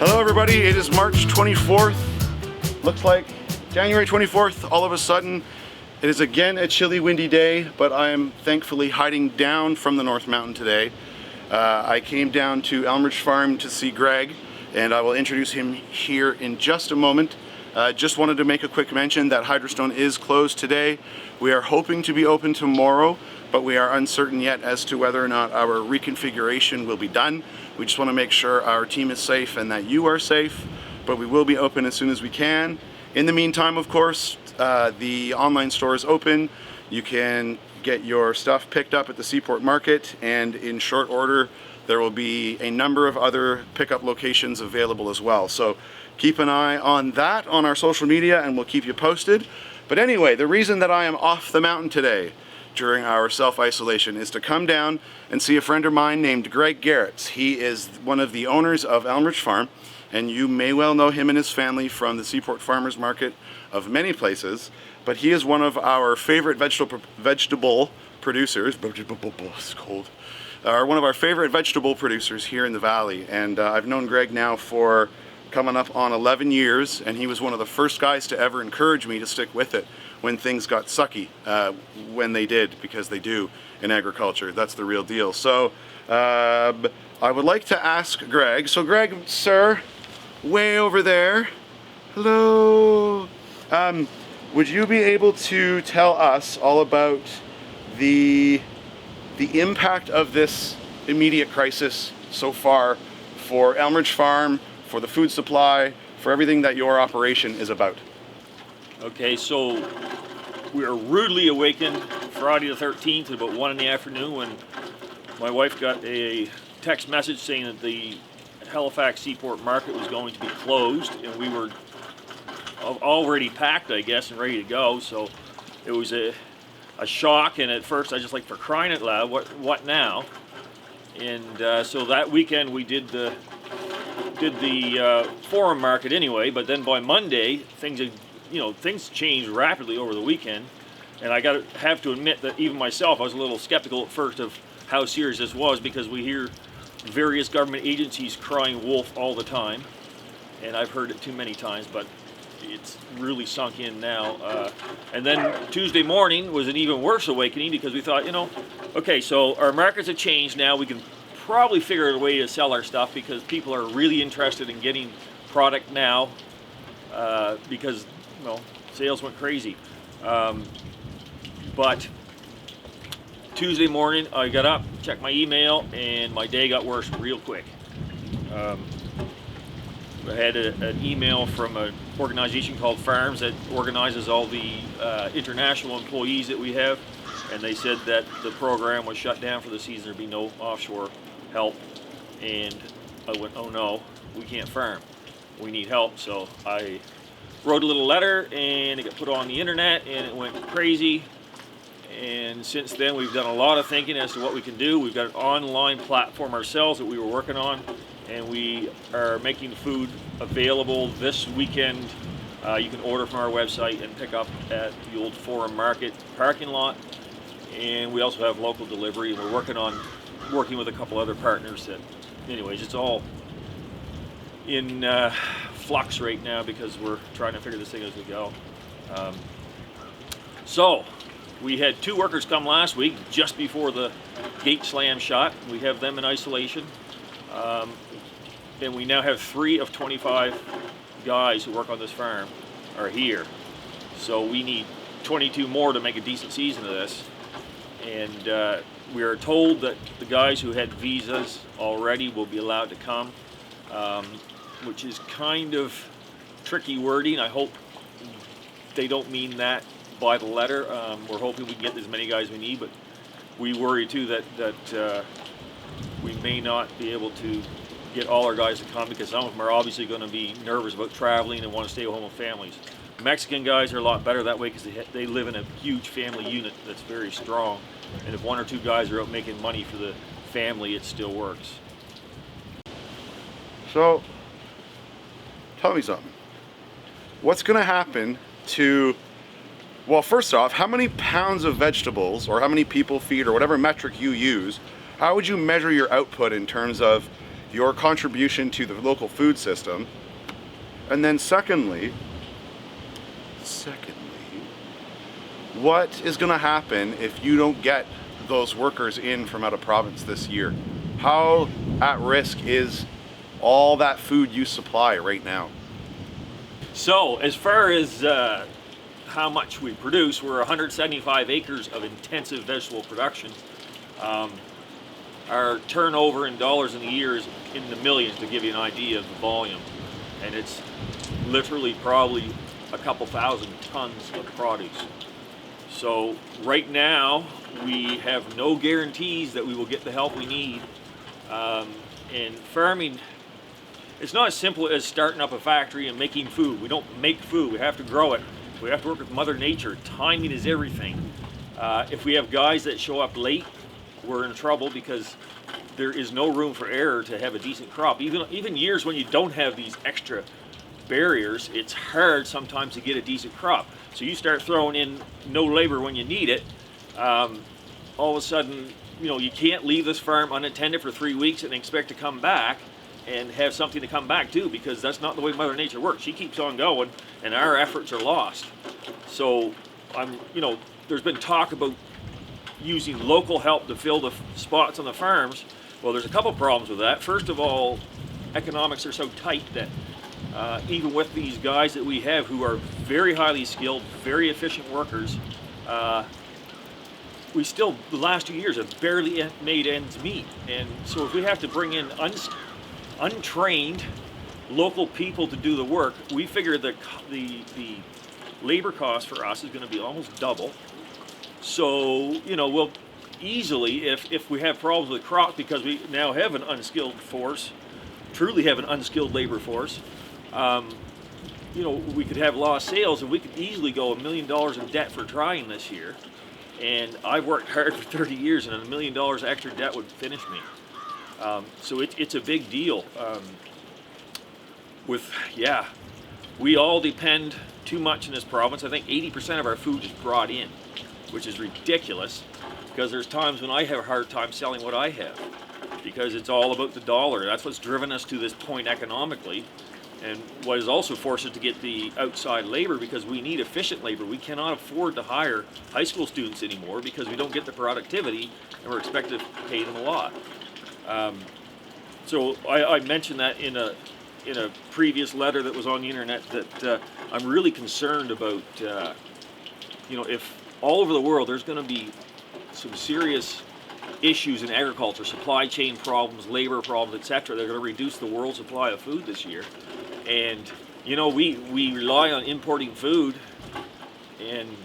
Hello everybody, it is March 24th. Looks like January 24th, all of a sudden. It is again a chilly, windy day, but I am thankfully hiding down from the North Mountain today. I came down to Elmridge Farm to see Greg, and I will introduce him here in just a moment. Just wanted to make a quick mention that Hydrostone is closed today. We are hoping to be open tomorrow, but we are uncertain yet as to whether or not our reconfiguration will be done. We just want to make sure our team is safe and that you are safe, but we will be open as soon as we can. In the meantime, of course, the online store is open. You can get your stuff picked up at the Seaport Market, and in short order there will be a number of other pickup locations available as well. So keep an eye on that on our social media and we'll keep you posted. But anyway, the reason that I am off the mountain today during our self-isolation is to come down and see a friend of mine named Greg Gerrits. He is one of the owners of Elmridge Farm, and you may well know him and his family from the Seaport Farmers Market of many places, but he is one of our favorite vegetable producers. It's cold. One of our favorite vegetable producers here in the valley, and I've known Greg now for coming up on 11 years, and he was one of the first guys to ever encourage me to stick with it when things got sucky, when they did, because they do in agriculture. That's the real deal. So I would like to ask Greg. So Greg, sir, way over there, hello. Would you be able to tell us all about the impact of this immediate crisis so far for Elmridge Farm, for the food supply, for everything that your operation is about? Okay, so we were rudely awakened Friday the 13th at about 1 in the afternoon when my wife got a text message saying that the Halifax Seaport Market was going to be closed, and we were already packed, I guess, and ready to go. So it was a shock, and at first I just like, for crying out loud, what now? And so that weekend we did the forum market anyway, but then by Monday things changed rapidly over the weekend, and I have to admit that even myself I was a little skeptical at first of how serious this was, because we hear various government agencies crying wolf all the time, and I've heard it too many times, but it's really sunk in now. And then Tuesday morning was an even worse awakening, because we thought, okay, so our markets have changed now, we can probably figure out a way to sell our stuff, because people are really interested in getting product now, because sales went crazy. But Tuesday morning I got up, checked my email, and my day got worse real quick. I had an email from an organization called Farms that organizes all the international employees that we have, and they said that the program was shut down for the season. There'd be no offshore help, and I went, oh no, we can't farm, we need help. So I wrote a little letter, and it got put on the internet, and it went crazy. And since then we've done a lot of thinking as to what we can do. We've got an online platform ourselves that we were working on, and we are making food available this weekend. You can order from our website and pick up at the old Forum Market parking lot, and we also have local delivery. We're working with a couple other partners that, anyways, it's all in flux right now because we're trying to figure this thing as we go. So we had 2 workers come last week just before the gate slam shut. We have them in isolation, and we now have 3 of 25 guys who work on this farm are here. So we need 22 more to make a decent season of this, and we are told that the guys who had visas already will be allowed to come, which is kind of tricky wording. I hope they don't mean that by the letter. We're hoping we can get as many guys we need, but we worry too that we may not be able to get all our guys to come, because some of them are obviously going to be nervous about traveling and want to stay home with families. Mexican guys are a lot better that way because they live in a huge family unit that's very strong, and if 1 or 2 guys are out making money for the family, it still works. So tell me something. What's going to happen to, well, first off, how many pounds of vegetables, or how many people feed, or whatever metric you use, how would you measure your output in terms of your contribution to the local food system. And then secondly, what is going to happen if you don't get those workers in from out of province this year? How at risk is all that food you supply right now? So as far as how much we produce, we're 175 acres of intensive vegetable production. Our turnover in dollars in a year is in the millions, to give you an idea of the volume. And it's literally probably a couple thousand tons of produce. So right now, we have no guarantees that we will get the help we need. And farming, it's not as simple as starting up a factory and making food. We don't make food, we have to grow it. We have to work with Mother Nature. Timing is everything. If we have guys that show up late, we're in trouble because there is no room for error to have a decent crop. Even years when you don't have these extra barriers, it's hard sometimes to get a decent crop. So you start throwing in no labor when you need it, all of a sudden, you can't leave this farm unattended for 3 weeks and expect to come back and have something to come back to, because that's not the way Mother Nature works. She keeps on going and our efforts are lost. So there's been talk about using local help to fill the spots on the farms. Well, there's a couple problems with that. First of all, economics are so tight that even with these guys that we have who are very highly skilled, very efficient workers, we still, the last 2 years, have barely made ends meet. And so if we have to bring in untrained local people to do the work, we figure that the labor cost for us is going to be almost double. So, we'll easily, if we have problems with crops, because we now have an unskilled force, truly have an unskilled labor force, we could have lost sales, and we could easily go $1 million in debt for trying this year. And I've worked hard for 30 years, and $1 million extra debt would finish me. So it's a big deal. We all depend too much in this province. I think 80% of our food is brought in, which is ridiculous, because there's times when I have a hard time selling what I have, because it's all about the dollar. That's what's driven us to this point economically. And what has also forced us to get the outside labor, because we need efficient labor. We cannot afford to hire high school students anymore because we don't get the productivity, and we're expected to pay them a lot. So I mentioned that in a previous letter that was on the internet, that I'm really concerned about, if all over the world there's going to be some serious issues in agriculture, supply chain problems, labor problems, etc. They're going to reduce the world supply of food this year. And we rely on importing food, and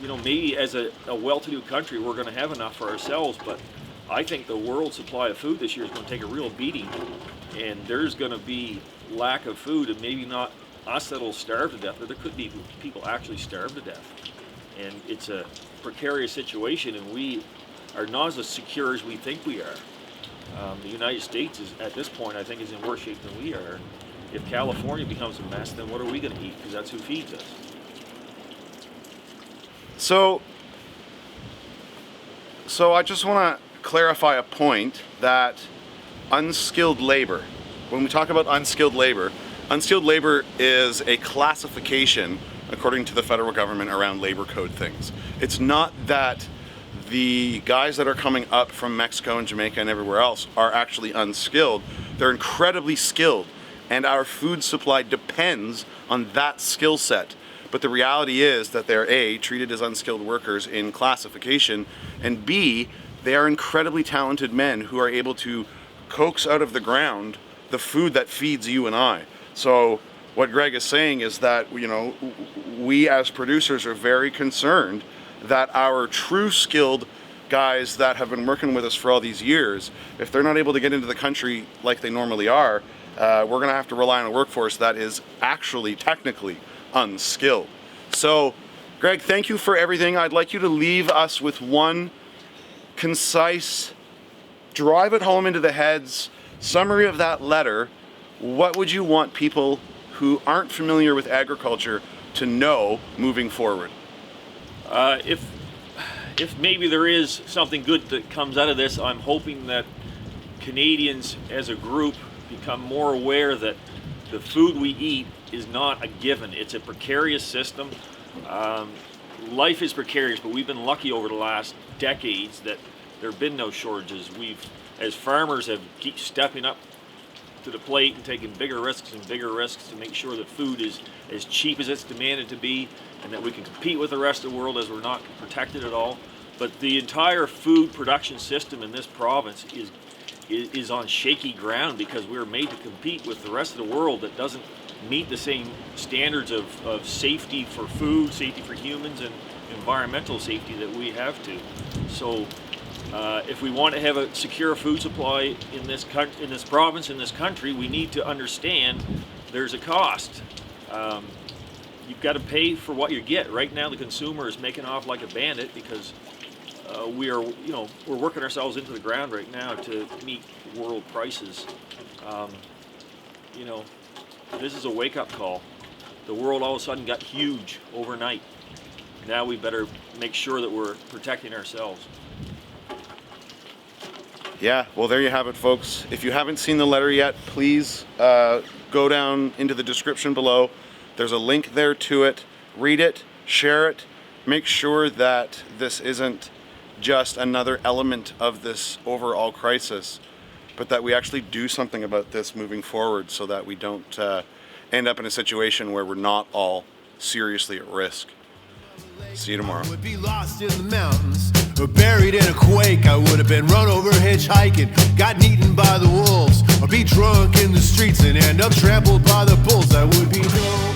maybe as a well-to-do country we're going to have enough for ourselves, but I think the world supply of food this year is going to take a real beating, and there's going to be lack of food, and maybe not us that'll starve to death, but there could be people actually starve to death. And it's a precarious situation, and we are not as secure as we think we are. The United States is, at this point, I think, is in worse shape than we are. And if California becomes a mess, then what are we going to eat? Because that's who feeds us. So I just want to clarify a point, that unskilled labor, when we talk about unskilled labor is a classification according to the federal government around labor code things. It's not that the guys that are coming up from Mexico and Jamaica and everywhere else are actually unskilled. They're incredibly skilled, and our food supply depends on that skill set. But the reality is that they're A, treated as unskilled workers in classification, and B, they are incredibly talented men who are able to coax out of the ground the food that feeds you and I. So what Greg is saying is that, we as producers are very concerned that our true skilled guys that have been working with us for all these years, if they're not able to get into the country like they normally are, we're going to have to rely on a workforce that is actually technically unskilled. So, Greg, thank you for everything. I'd like you to leave us with one concise, drive it home into the heads summary of that letter. What would you want people who aren't familiar with agriculture to know moving forward? If maybe there is something good that comes out of this, I'm hoping that Canadians as a group become more aware that the food we eat is not a given. It's a precarious system. Life is precarious, but we've been lucky over the last decades that there have been no shortages. We've, as farmers, have keep stepping up to the plate and taking bigger risks to make sure that food is as cheap as it's demanded to be, and that we can compete with the rest of the world as we're not protected at all. But the entire food production system in this province is on shaky ground because we're made to compete with the rest of the world that doesn't meet the same standards of safety for food, safety for humans, and environmental safety that we have to. So if we want to have a secure food supply in this province, in this country, we need to understand there's a cost. You've got to pay for what you get. Right now the consumer is making off like a bandit because we're working ourselves into the ground right now to meet world prices. This is a wake-up call. The world all of a sudden got huge overnight. Now we better make sure that we're protecting ourselves. Yeah, well, there you have it, folks. If you haven't seen the letter yet, please go down into the description below. There's a link there to it. Read it, share it. Make sure that this isn't just another element of this overall crisis, but that we actually do something about this moving forward so that we don't end up in a situation where we're not all seriously at risk. See you tomorrow. I would be lost in the mountains or buried in a quake. I would have been run over hitchhiking, gotten eaten by the wolves, or be drunk in the streets and end up trampled by the bulls. I would be no